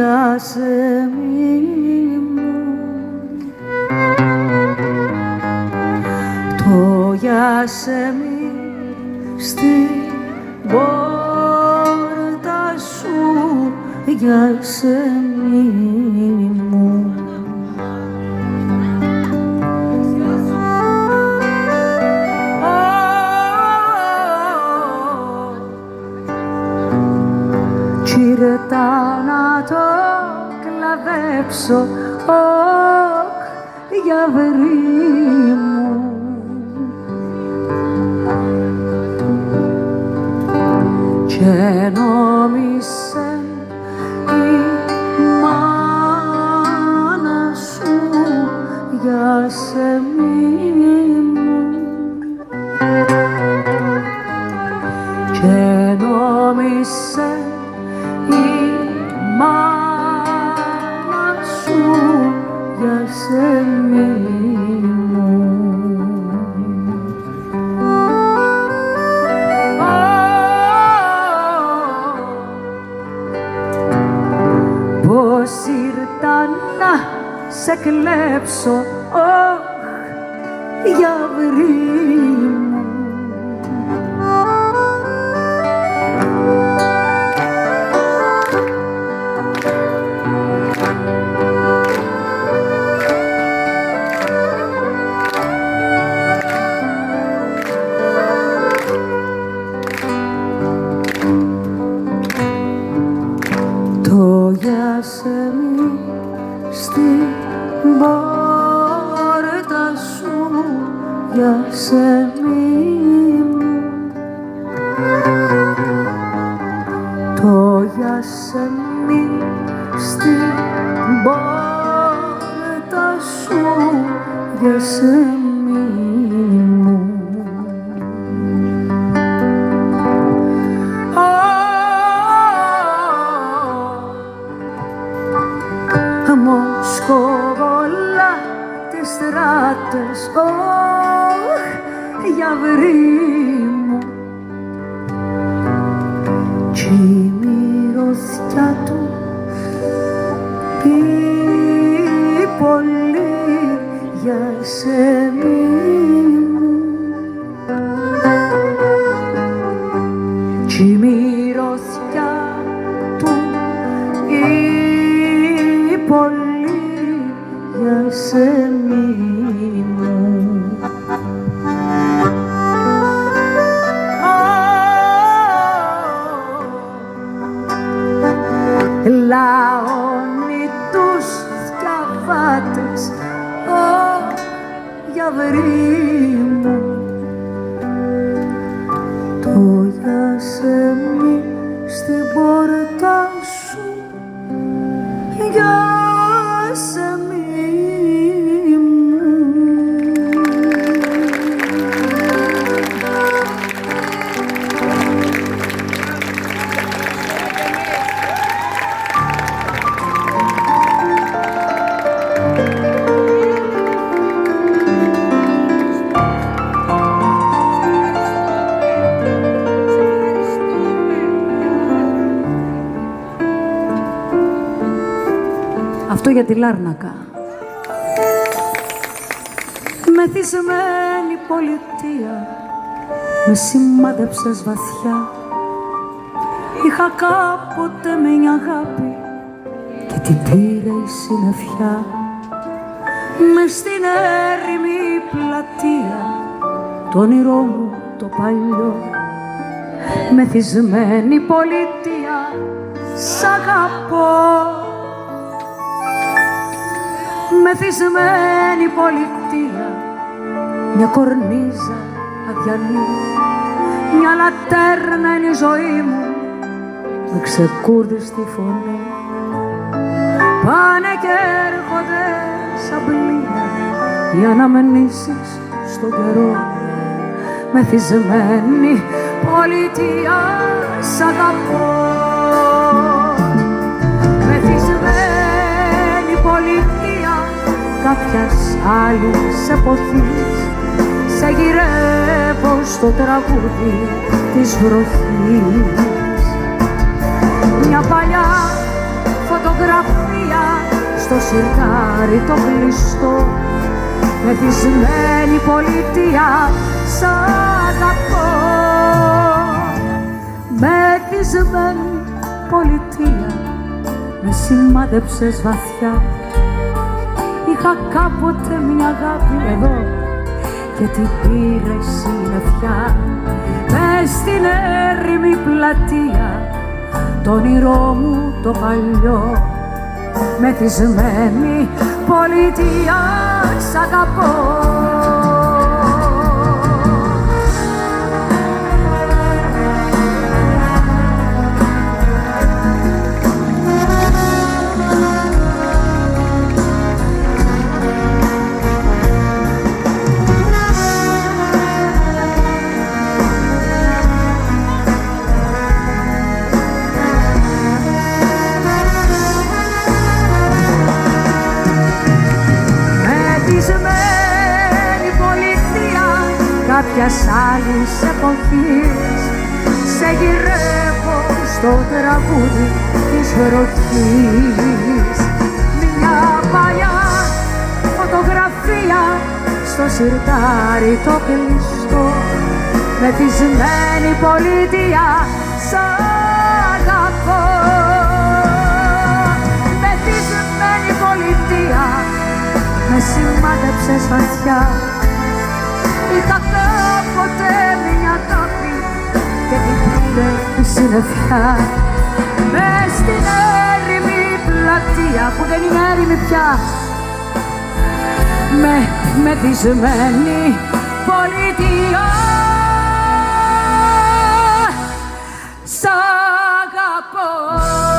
Άσε μη μου το γιάσε μη στην πόρτα σου, γιάσε μη μου. Τσιρετά να το κλαδέψω, για βρύ μου. Και νόμισε η μάνα σου, για σε μη μου. Και νόμισε η μάνα σου, για σε μη μου. Πώς ήρθα να σε κλέψω, για βρύ μου. Το γιάσε μη στην πόρτα σου, γιάσε μη μου. Το γιάσε μη στην πόρτα σου, γιάσε μη μου. Μοσκοβόλα τις στράτες, για βρύ μου. Κι η μυρωδιά του πει πολύ, για σε μη μου. Κι η μυρωδιά του πει πολύ, για σε μη μου. Λαώνει τους διαβάτες, για βρύ μου. Το γιάσε μη στην πόρτα σου, για σε μη μου. Αυτό για τη Λάρνακα. Μεθυσμένη πολιτεία, με σημάδεψες βαθιά. Είχα κάποτε μια αγάπη και την πήρε η συννεφιά. Μες στην έρημη πλατεία, το όνειρό μου το παλιό. Μεθυσμένη πολιτεία, σ' αγαπώ. Μεθυσμένη πολιτεία, μια κορνίζα αδιανή, μια λατέρνα είναι η ζωή μου, με ξεκούρδιστη φωνή. Πάνε και έρχονται σαν πλοία οι αναμνήσεις στον καιρό. Μεθυσμένη πολιτεία, σ' αγαπώ. Μεθυσμένη πολιτεία κάποιας άλλης εποχής, σε γυρεύω στο τραγούδι της βροχής. Μια παλιά φωτογραφία στο σιρτάρι το κλειστό, μεθυσμένη πολιτεία σ' αγαπώ. Μεθυσμένη πολιτεία με σημάδεψες βαθιά. Είχα κάποτε μια αγάπη εδώ και την πήρε η συννεφιά. Μες στην έρημη πλατεία το όνειρό μου το παλιό, μεθυσμένη πολιτεία σ' αγαπώ. Κάποιας άλλης εποχής σε γυρεύω στο τραγούδι της βροχής. Μια παλιά φωτογραφία στο σιρτάρι το κλειστό, μεθυσμένη πολιτεία σ' αγαπώ. Μεθυσμένη πολιτεία με σημάδεψες βαθιά. Είχα κάποτε μια αγάπη και την πήρε η συννεφιά. Μες στην έρημη πλατεία που δεν είναι έρημη πια, μεθυσμένη πολιτεία σ' αγαπώ.